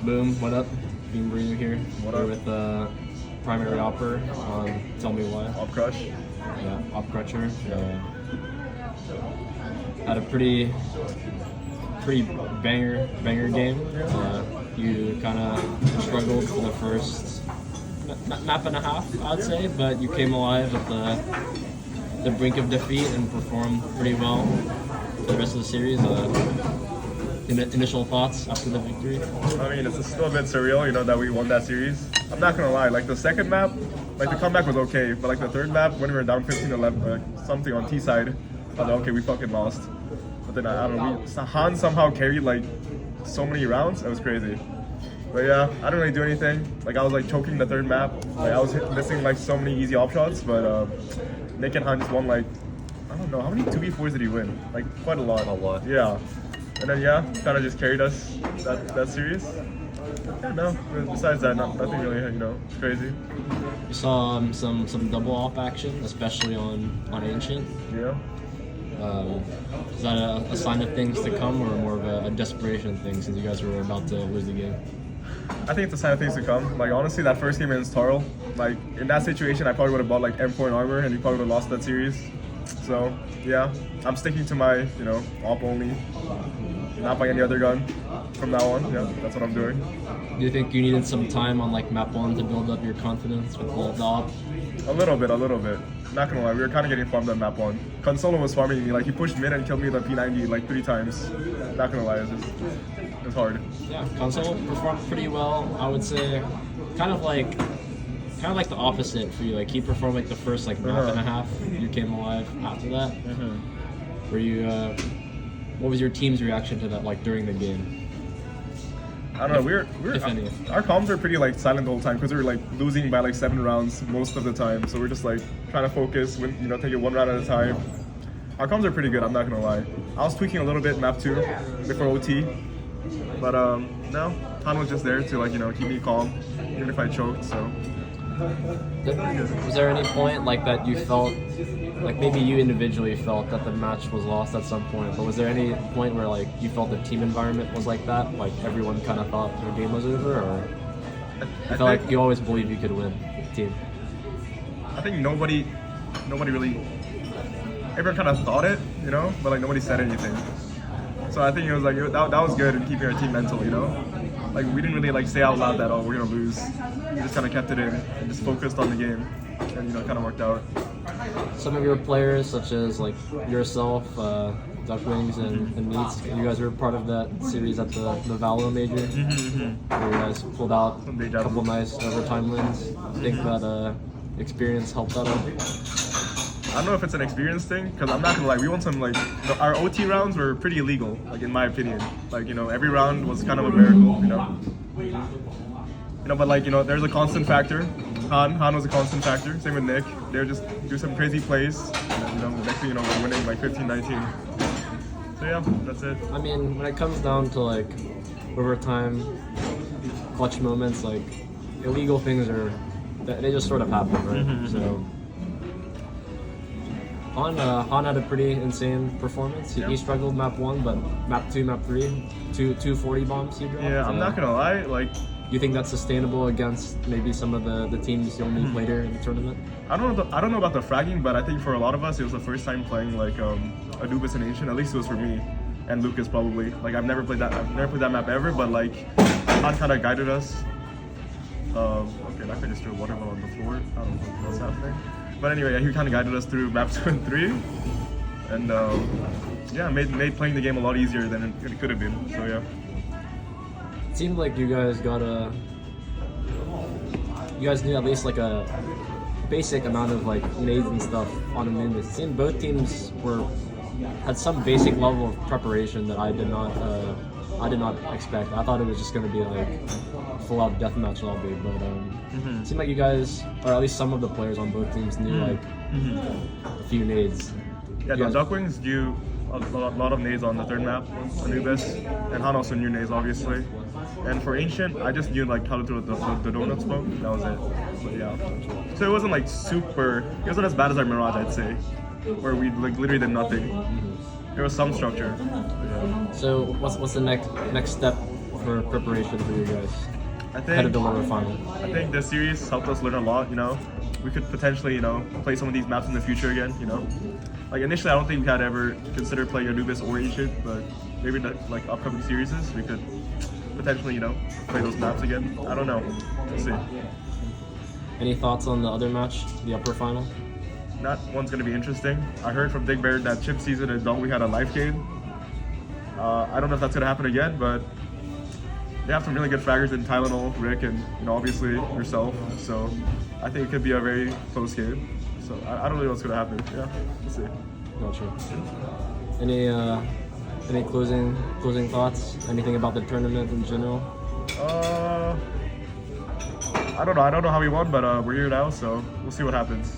Boom, what up? Beam Breather here. What We're up? with primary AWPer on Tell Me Why. Op Crush. Yeah, AWPcrusher. Had a pretty banger game. You kind of struggled for the first map and a half, I'd say, but you came alive at the brink of defeat and performed pretty well for the rest of the series. Initial thoughts after the victory? I mean, it's still a bit surreal, that we won that series. I'm not gonna lie, like the second map, like the comeback was okay, but like the third map, when we were down 15-11, something on T side, I was like, okay, we fucking lost. But then I don't know, Han somehow carried like so many rounds. It was crazy. But yeah, I didn't really do anything. Like I was like choking the third map. Like I was missing like so many easy op shots, but Nick and Han just won like, I don't know, how many 2v4s did he win? Like quite a lot. A lot. Yeah. And then yeah, kind of just carried us that series. Yeah, no. Besides that, nothing really, crazy. You saw some double op action, especially on Ancient. Yeah. Is that a sign of things to come, or more of a desperation thing since you guys were about to lose the game? I think it's a sign of things to come. Like honestly, that first game against Tarl, like in that situation, I probably would have bought like M4 armor, and we probably would have lost that series. So yeah, I'm sticking to my op only, not buying any other gun from now on. Yeah, that's what I'm doing. Do you think you needed some time on like map 1 to build up your confidence with the op? A little bit. Not gonna lie, we were kind of getting farmed on map 1. Consolo was farming me, like he pushed mid and killed me with a P90 like 3 times. Not gonna lie, it was hard. Yeah, Console performed pretty well. I would say, kind of like the opposite for you. Like he performed like the first like map and a half. You came alive after that. Were you? What was your team's reaction to that? Like during the game? I don't know. If any. Our comms were pretty like silent the whole time because we were like losing by like 7 rounds most of the time. So we're just like trying to focus, take it 1 round at a time. Our comms are pretty good. I'm not gonna lie. I was tweaking a little bit map 2 before OT, but no, Han was just there to keep me calm even if I choked. So. Was there any point like that you felt, like maybe you individually felt that the match was lost at some point, but was there any point where like you felt the team environment was like that, like everyone kind of thought their game was over, or I felt like you always believed you could win the team? I think nobody really, everyone kind of thought it, but like nobody said anything. So I think it was like that was good in keeping our team mental, Like we didn't really like say out loud that we're gonna lose. We just kind of kept it in and just focused on the game, and kind of worked out. Some of your players, such as like yourself, Duckwings and Meats, you guys were part of that series at the Valo major, where you guys pulled out a couple nice overtime wins. I think that experience helped that out. I don't know if it's an experience thing, because I'm not gonna lie, we won some our OT rounds were pretty illegal, like in my opinion. Like every round was kind of a miracle, but like there's a constant factor. Han was a constant factor. Same with Nick. They would just do some crazy plays, and the next thing we're winning like 15-19. So yeah, that's it. I mean, when it comes down to like overtime, clutch moments, like illegal things they just sort of happen, right? So. Han had a pretty insane performance. He struggled map 1, but map 2, map 3, two 40 bombs he dropped. Yeah, I'm not gonna lie, like. You think that's sustainable against maybe some of the teams you'll meet later in the tournament? I don't know about the fragging, but I think for a lot of us it was the first time playing like AWPer and Ancient. At least it was for me and Lucas probably. Like I've never played that map ever, but like Han kind of guided us. Okay, that guy just threw a water on the floor. I don't know what's happening. But anyway, he kind of guided us through map 2 and 3, and yeah, made playing the game a lot easier than it could have been. So yeah. It seemed like you guys knew at least like a basic amount of like nades and stuff on a mid. It seemed both teams had some basic level of preparation that I did not expect. I thought it was just going to be like full out deathmatch lobby, but it seemed like you guys, or at least some of the players on both teams, knew like a few nades. Yeah, the Duckwings knew a lot of nades on the third map, Anubis, and Han also knew nades obviously. And for Ancient, I just knew like how to do the donut smoke. That was it. But yeah, so it wasn't like super. It wasn't as bad as our Mirage, I'd say, where we like literally did nothing. There was some structure. Yeah. So what's the next step for preparation for you guys I ahead of think the lower final? I think this series helped us learn a lot. You know, we could potentially play some of these maps in the future again. You know, like initially I don't think we had ever considered playing Anubis or Ancient, but maybe in the like upcoming series we could potentially play those maps again. I don't know. We'll see. Any thoughts on the other match, the upper final? That one's gonna be interesting. I heard from Big Bear that chip season and Don't we had a life game. I don't know if that's gonna happen again, but they have some really good fraggers in Tylenol, Rick, and obviously yourself. So I think it could be a very close game. So I don't really know what's gonna happen. Yeah, we'll see. Gotcha. Any closing thoughts? Anything about the tournament in general? I don't know. I don't know how we won, but we're here now, so we'll see what happens.